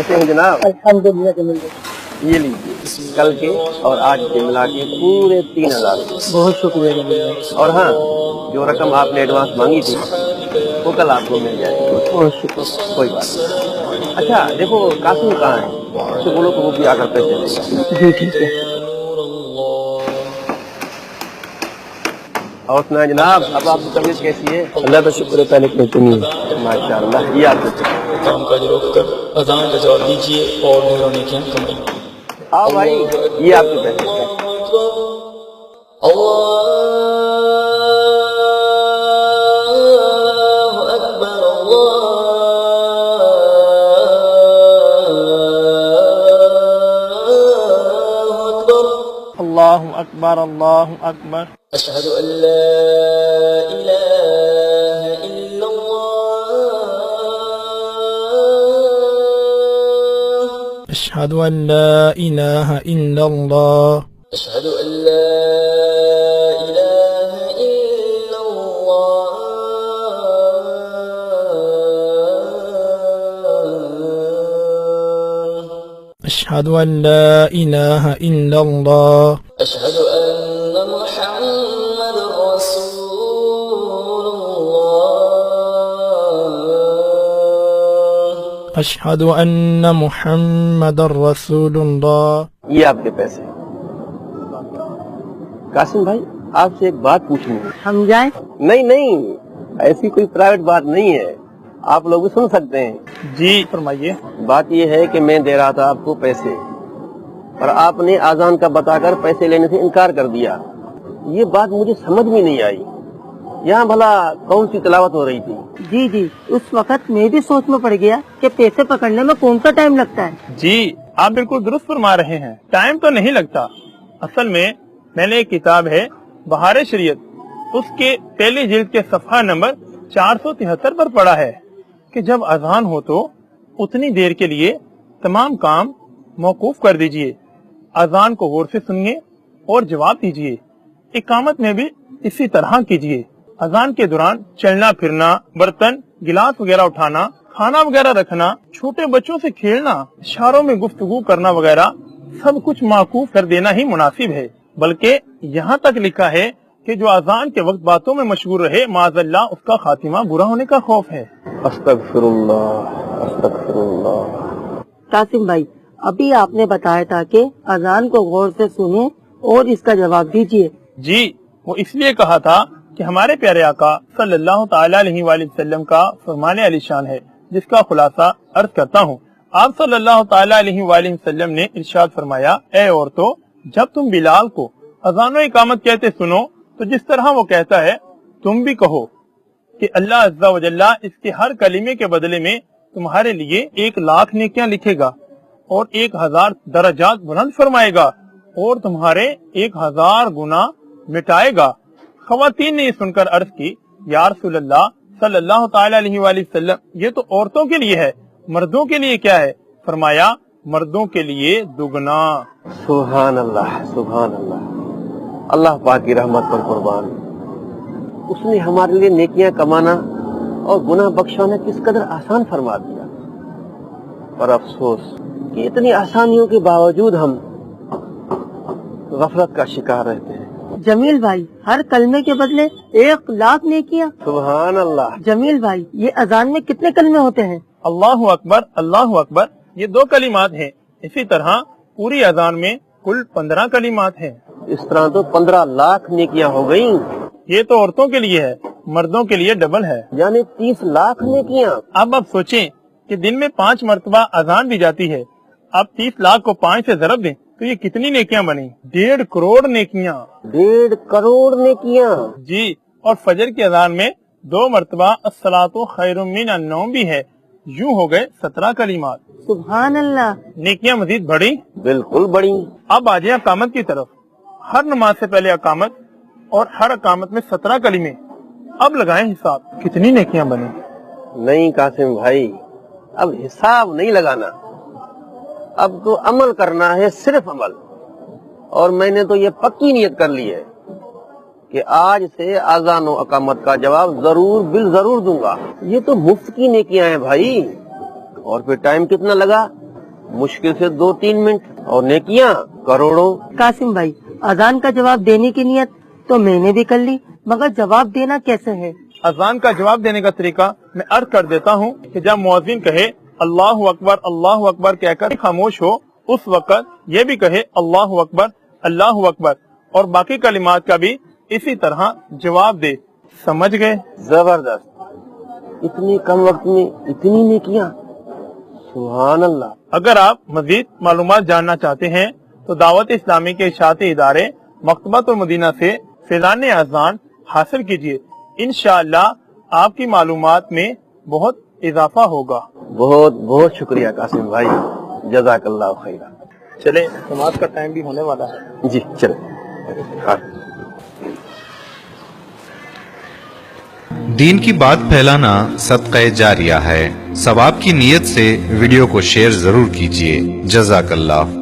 कैसे हैं जनाब? अल्हम्दुलिल्लाह जमील भाई। ये लीजिए, कल के और आज के मिला के पूरे 3000। बहुत शुक्रिया जमील भाई। और हाँ, जो रकम आपने एडवांस मांगी थी वो कल आपको मिल जाएगी। बहुत शुक्रिया। कोई बात नहीं। अच्छा देखो, कासिम कहाँ है? उससे बोलो तो वो भी आकर पैसे देगा। जी ठीक है। और सुना जनाब, अब आपकी तबीयत कैसी है? अल्लाह का शुक्र है, पहले कहते नहीं। माशाअल्लाह। ये आपको काम काज रोक कर अजान का जवाब दीजिए और ढेरों नेकियां कमाइए। आओ भाई, ये आपके पैसे। अल्लाहु अकबर अल्लाहु अकबर। अशहदु अल्ला इलाहा इल्लल्लाह। अशहदु अल्ला इलाहा इल्लल्लाह। अशहदु अल्ला इलाहा इल्लल्लाह। अशहदु अल्ला इलाहा इल्लल्लाह। अशहदु अन्ना मुहम्मदर रसूलुल्लाह। अशहदु अन्ना मुहम्मदर रसूलुल्लाह। ये आपके पैसे। कासिम भाई, आपसे एक बात पूछनी है। हम जाए? नहीं नहीं, ऐसी कोई प्राइवेट बात नहीं है, आप लोग भी सुन सकते हैं। जी फरमाइए। बात ये है कि मैं दे रहा था आपको पैसे, और आपने आजान का बताकर पैसे लेने से इनकार कर दिया। ये बात मुझे समझ में नहीं आई। यहाँ भला कौन सी तिलावत हो रही थी? जी जी, उस वक्त मैं भी सोच में पड़ गया कि पैसे पकड़ने में कौन सा टाइम लगता है। जी आप बिल्कुल दुरुस्त फरमा रहे हैं, टाइम तो नहीं लगता। असल में मैंने एक किताब है बहार शरीयत, उसके पहली जिल्द के सफ़हा नंबर 473 पर पढ़ा है कि जब अजान हो तो उतनी देर के लिए तमाम काम मौकूफ कर दीजिए, अजान को गौर से सुनिए और जवाब दीजिए। इकामत में भी इसी तरह कीजिए। अजान के दौरान चलना फिरना, बर्तन गिलास वगैरह उठाना, खाना वगैरह रखना, छोटे बच्चों से खेलना, इशारों में गुफ्तगू करना वगैरह सब कुछ माकूफ कर देना ही मुनासिब है। बल्कि यहाँ तक लिखा है कि जो अजान के वक्त बातों में मशगूल रहे, माज़अल्लाह उसका खातिमा बुरा होने का खौफ है। अस्तगफिरुल्लाह अस्तगफिरुल्लाह। कासिम भाई, अभी आपने बताया था कि अजान को गौर से सुने और इसका जवाब दीजिए। जी, वो इसलिए कहा था कि हमारे प्यारे आका सल्लल्लाहु ताला अलैहि वसल्लम का फरमाने अलीशान है, जिसका खुलासा अर्ज करता हूँ। आप सल्लल्लाहु ताला अलैहि वसल्लम ने इरशाद फरमाया, ए औरतों, जब तुम बिलाल को अजान व इकामत कहते सुनो तो जिस तरह वो कहता है तुम भी कहो कि अल्लाह अज़्ज़ा व जल्ला इसके हर कलीमे के बदले में तुम्हारे लिए 1,00,000 नेकियां लिखेगा और 1,000 दर्जात बुलंद फरमाएगा और तुम्हारे 1,000 गुना मिटाएगा। ख़वातीन ने ये सुनकर अर्ज की, या रसूलल्लाह सल्लल्लाहु ताला अलैहि वसल्लम, ये तो औरतों के लिए है, मर्दों के लिए क्या है? फरमाया, मर्दों के लिए दुगना। सुभान अल्लाह सुभान अल्लाह। अल्लाह पाक की रहमत पर कुर्बान। उसने हमारे लिए नेकियां कमाना और गुनाह बख्शाना किस कदर आसान फरमा दिया। पर अफसोस कि इतनी आसानियों के बावजूद हम गफलत का शिकार रहते हैं। जमील भाई, हर कलमे के बदले 1,00,000 नेकियां। सुभान अल्लाह। जमील भाई, ये अजान में कितने कलमे होते हैं? अल्लाहु अकबर अल्लाहु अकबर, ये 2 कलिमात हैं। इसी तरह पूरी अजान में कुल 15 कलिमात हैं। इस तरह तो 15,00,000 नेकियां हो गयी। ये तो औरतों के लिए है, मर्दों के लिए डबल है, यानी 30,00,000 नेकियां। अब आप सोचें कि दिन में 5 मरतबा अजान भी जाती है। अब 30,00,000 को 5 से ज़रब दें तो ये कितनी नेकियां बनी? 1.5 करोड़ नेकियां। 1.5 करोड़ नेकियां। जी, और फजर की अजान में 2 मरतबा अस्सलातु खैरुम मिनन नौम भी है। यूं हो गए 17 कलिमात। सुभान अल्लाह। नेकियां मजीद बढ़ी? बिल्कुल बढ़ी। अब आ जाए अकामत की तरफ। हर नमाज से पहले अकामत और हर अकामत में 17 कलीमे। अब लगाएं हिसाब, कितनी नेकियां बनी? नहीं कासिम भाई, अब हिसाब नहीं लगाना, अब तो अमल करना है, सिर्फ अमल। और मैंने तो ये पक्की नियत कर ली है कि आज से आज़ान व अकामत का जवाब जरूर बिल जरूर दूंगा। ये तो मुफ्त की नेकियां हैं भाई। और फिर टाइम कितना लगा? मुश्किल से 2-3 मिनट और नेकियां करोड़ों। कासिम भाई, अजान का जवाब देने की नियत तो मैंने भी कर ली, मगर जवाब देना कैसे है? अजान का जवाब देने का तरीका मैं अर्ज कर देता हूँ कि जब मुअज्जिन कहे अल्लाहु अकबर कहकर खामोश हो, उस वक्त ये भी कहे अल्लाहु अकबर और बाकी कलिमात का भी इसी तरह जवाब दे। समझ गए? जबरदस्त, इतनी कम वक्त में इतनी नेकियां, सुभान अल्लाह। अगर आप मजीद मालूमात जानना चाहते हैं तो दावत इस्लामी के इशाअती इदारे मकतबतुल मदीना से फैज़ान अज़ान हासिल कीजिए। इंशाअल्लाह आपकी मालूमात में बहुत इजाफा होगा। बहुत बहुत शुक्रिया कासिम भाई, जज़ाकल्लाह खैरा। चले, नमाज का टाइम भी होने वाला है। जी चले। हाँ। दीन की बात फैलाना सदक़े जारिया है। सवाब की नीयत से वीडियो को शेयर जरूर कीजिए। जज़ाकल्लाह।